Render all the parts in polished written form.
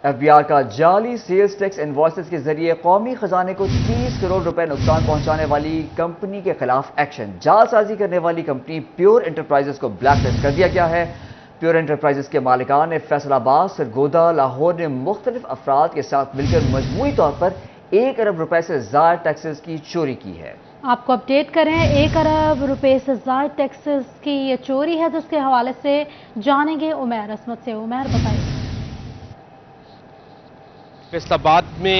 F B are کا جعلی sales tax invoices کے ذریعے قومی خزانے کو 30 کروڑ روپے نقصان پہنچانے والی کمپنی کے خلاف ایکشن۔ جعل سازی کرنے والی کمپنی پیور انٹرپرائزز کو بلیک لسٹ کر دیا گیا ہے۔ پیور انٹرپرائزز کے مالکان نے فیصل آباد، سرگودا، لاہور میں مختلف افراد کے ساتھ مل کر مجموعی طور پر 1 ارب روپے سے زائد ٹیکسز کی چوری کی ہے۔ آپ کو اپڈیٹ کریں، 1 ارب روپے سے زائد ٹیکسز کی یہ چوری ہے، جس کے حوالے سے جانیں گے عمیر عصمت سے۔ عمیر بتائیے۔ فیصل آباد میں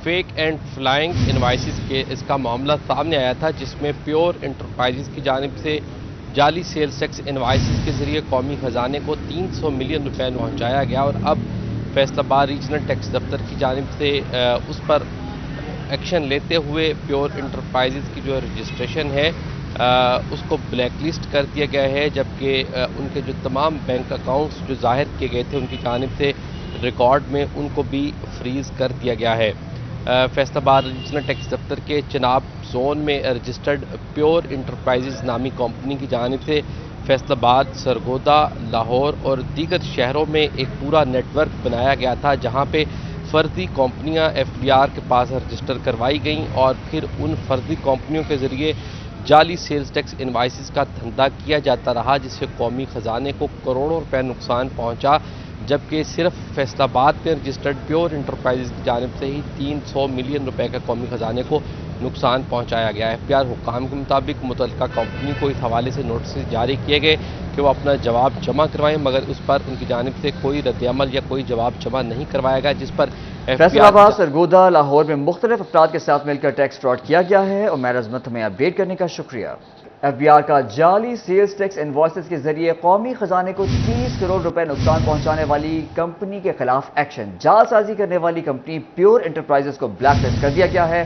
فیک اینڈ فلائنگ انوائسز کے اس کا معاملہ سامنے آیا تھا، جس میں پیور انٹرپرائزز کی جانب سے جعلی سیلز ٹیکس انوائسز کے ذریعے قومی خزانے کو 300 ملین روپے پہنچایا گیا، اور اب فیصل آباد ریجنل ٹیکس دفتر کی جانب سے اس پر ایکشن لیتے ہوئے پیور انٹرپرائزز کی جو رجسٹریشن ہے اس کو بلیک لسٹ کر دیا گیا ہے، جبکہ ان کے جو تمام بینک اکاؤنٹس جو ظاہر کیے گئے تھے ان کی جانب سے ریکارڈ میں ان کو بھی فریز کر دیا گیا ہے۔ فیصل آباد ریجنل ٹیکس دفتر کے چناب زون میں رجسٹرڈ پیور انٹرپرائزز نامی کمپنی کی جانب سے فیصل آباد، سرگودا، لاہور اور دیگر شہروں میں ایک پورا نیٹ ورک بنایا گیا تھا، جہاں پہ فرضی کمپنیاں ایف بی آر کے پاس رجسٹر کروائی گئیں، اور پھر ان فرضی کمپنیوں کے ذریعے جعلی سیلز ٹیکس انوائسز کا دھندا کیا جاتا رہا، جس سے قومی خزانے کو کروڑوں روپے نقصان پہنچا، جبکہ صرف فیصل آباد میں رجسٹرڈ پیور انٹرپرائزز کی جانب سے ہی 300 ملین روپے کا قومی خزانے کو نقصان پہنچایا گیا ہے۔ ایف بی آر حکام کے مطابق متعلقہ کمپنی کو اس حوالے سے نوٹسز جاری کیے گئے کہ وہ اپنا جواب جمع کروائیں، مگر اس پر ان کی جانب سے کوئی رد عمل یا کوئی جواب جمع نہیں کروایا گیا، جس پر فیصل آباد، سرگودا، لاہور میں مختلف افراد کے ساتھ مل کر ٹیکس فراڈ کیا گیا ہے۔ عمیر عصمت ہمیں اپڈیٹ کرنے کا شکریہ۔ ایف بی آر کا جعلی سیلز ٹیکس انوائسز کے ذریعے قومی خزانے کو 30 کروڑ روپے نقصان پہنچانے والی کمپنی کے خلاف ایکشن۔ جعل سازی کرنے والی کمپنی پیور انٹرپرائزز کو بلیک لسٹ کر دیا گیا ہے۔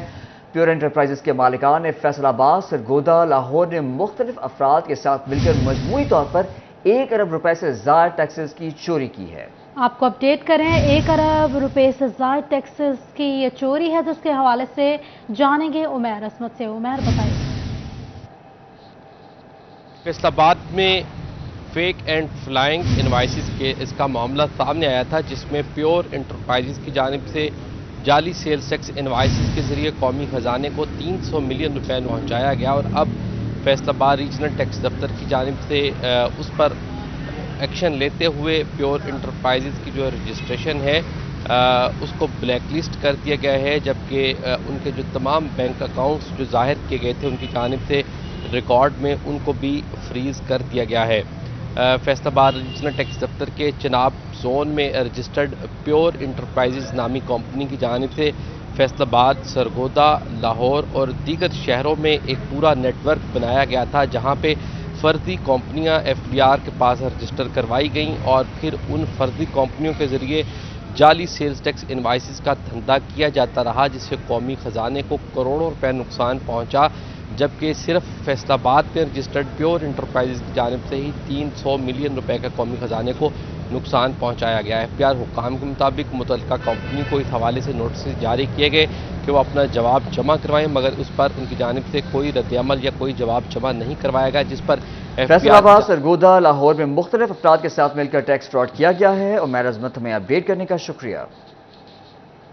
پیور انٹرپرائزز کے مالکان نے فیصل آباد، سرگودا، لاہور میں مختلف افراد کے ساتھ مل کر مجموعی طور پر 1 ارب روپے سے زائد ٹیکسز کی چوری کی ہے۔ آپ کو اپڈیٹ کریں، 1 ارب روپے سے زائد ٹیکسز کی یہ چوری ہے، جس کے حوالے سے جانیں گے عمیر عصمت سے۔ عمیر بتائیے۔ فیصل آباد میں فیک اینڈ فلائنگ انوائسز کے اس کا معاملہ سامنے آیا تھا، جس میں پیور انٹرپرائزز کی جانب سے جعلی سیلز ٹیکس انوائسز کے ذریعے قومی خزانے کو 300 ملین روپے پہنچایا گیا، اور اب فیصل آباد ریجنل ٹیکس دفتر کی جانب سے اس پر ایکشن لیتے ہوئے پیور انٹرپرائزز کی جو رجسٹریشن ہے اس کو بلیک لسٹ کر دیا گیا ہے، جبکہ ان کے جو تمام بینک اکاؤنٹس جو ظاہر کیے گئے تھے ان کی جانب سے ریکارڈ میں ان کو بھی فریز کر دیا گیا ہے۔ فیصل آباد ریجنل ٹیکس دفتر کے چناب زون میں رجسٹرڈ پیور انٹرپرائزز نامی کمپنی کی جانب سے فیصل آباد، سرگودا، لاہور اور دیگر شہروں میں ایک پورا نیٹ ورک بنایا گیا تھا، جہاں پہ فرضی کمپنیاں ایف بی آر کے پاس رجسٹر کروائی گئیں، اور پھر ان فرضی کمپنیوں کے ذریعے جعلی سیلز ٹیکس انوائسز کا دھندا کیا جاتا رہا، جس سے قومی خزانے کو کروڑوں روپے نقصان پہنچا، جبکہ صرف فیصل آباد میں رجسٹرڈ پیور انٹرپرائزز کی جانب سے ہی 300 ملین روپے کا قومی خزانے کو نقصان پہنچایا گیا ہے۔ ایف بی آر حکام کے مطابق متعلقہ کمپنی کو اس حوالے سے نوٹسز جاری کیے گئے کہ وہ اپنا جواب جمع کروائیں، مگر اس پر ان کی جانب سے کوئی رد عمل یا کوئی جواب جمع نہیں کروایا گیا، جس پر فیصل آباد، سرگودا، لاہور میں مختلف افراد کے ساتھ مل کر ٹیکس فراڈ کیا گیا ہے۔ عمیر عصمت ہمیں اپڈیٹ کرنے کا شکریہ۔